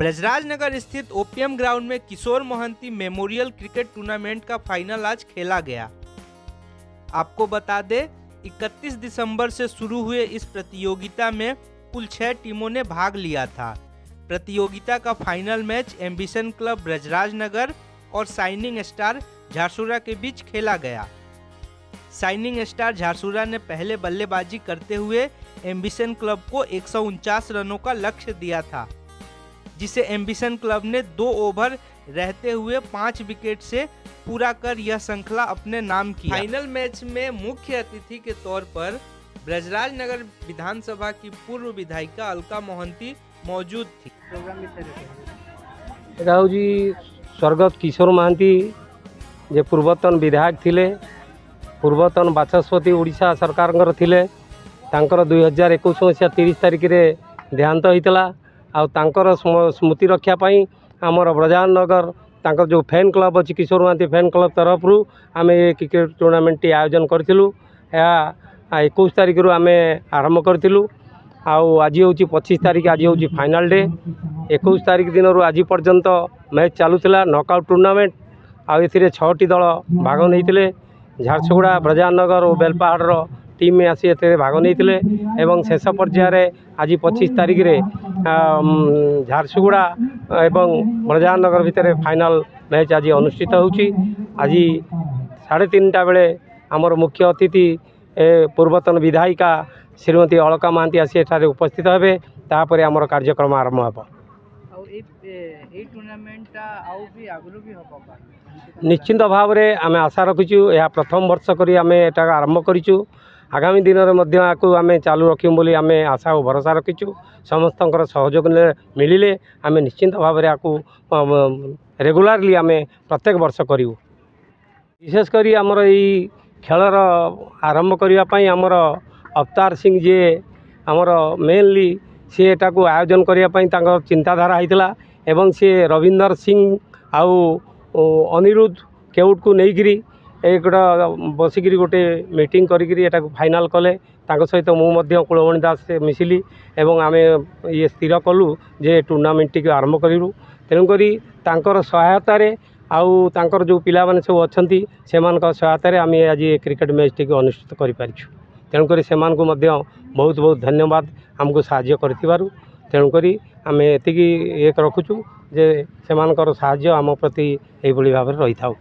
ब्रजराजनगर स्थित OPM ground में किशोर Mohanty memorial cricket tournament का फाइनल आज खेला गया। आपको बता दें, 31 दिसंबर से शुरू हुए इस प्रतियोगिता में कुल 6 टीमों ने भाग लिया था। प्रतियोगिता का final match ambition club Brajrajnagar और शाइनिंग स्टार झारसुगड़ा के बीच खेला गया। शाइनिंग स्टार झारसुगड़ा ने पहले बल्लेबाजी करते हुए एम्बिशन क्लब को 149 रनों का लक्ष्य दिया था, जिसे एम्बिशन क्लब ने 2 ओवर रहते हुए 5 विकेट से पूरा कर यह श्रृंखला अपने नाम किया। फाइनल मैच में मुख्य अतिथि के तौर पर ब्रजराजनगर विधानसभा की पूर्व विधायिका अलका मोहंती मौजूद थी। स्वर्गत किशोर महांती जे पूर्वतन विधायक थिले, पूर्वतन बाचस्पति ओडिशा सरकार थिले, तांकर 2021 मसीहा 30 तारिख रे देहांत होइतला। आ तांकर स्मृति रक्षा पाई आमर ब्रजराजनगर तांकर जो फैन क्लब अच्छी किशोर महांती फैन क्लब तरफ रू आम ये क्रिकेट टूर्नामेंट टी आयोजन करूँ। 21 तारिख रू आम आरंभ करूँ। आज हूँ 25 तारिख, आज हूँ फाइनल डे। 21 तारिख दिन आज पर्यंत मैच चलूला नॉकआउट टूर्नामेंट। आउ 6टी दल भाग नहीं, झारसुगड़ा ब्रजराजनगर और बेलपाहाड़ टीम में आसी भाग नहीं एवं शेष पर्यायर आज 25 तारिख रे झारसुगड़ा एवं ब्रजराजनगर भितर फाइनल मैच आज अनुष्ठित होउची। आज 3:30 बेले आमर मुख्य अतिथि पूर्वतन विधायिका श्रीमती अलका महांती आसी एठारे उपस्थित हेबे। तापर आमर कार्यक्रम आरंभ हेबो। निश्चिंत भाव में आम आशा रखीचु, यह प्रथम वर्ष करी आम एटा आरंभ करूँ। आगामी दिन में आम चालू रखीमु बोली आम आशा और भरोसा रखीचु। समस्त सहयोग मिलिले आम निश्चिंत भाव में रेगुलारली आम प्रत्येक वर्ष करूँ। विशेषकर आमर यही खेलर आरंभ करने आमर अवतार सिंह जी आमर मेनली सी एटा को आयोजन करने चिंताधारा होता एवं सी रविंदर सिंह आउ अनिरुद्ध केउट को लेकिरी एक बसिक गोटे मीटिंग करी फाइनाल कले। सहित मुझे कुलमणि दास से मिसिली एवं आम ये स्थिर कलु जे टूर्नामेंट टी आरंभ करूँ। तेणुक सहायतार आउ तांकर जो पिला माने सब अच्छी से सहायतार आम आज क्रिकेट मैच टी अनुष्ठित करूँ। तेणुक से बहुत बहुत धन्यवाद आमको साहाय्य कर। तेणुक आम एति एक रखुचु जे से साहाय्य आम प्रति यही भाव रही था।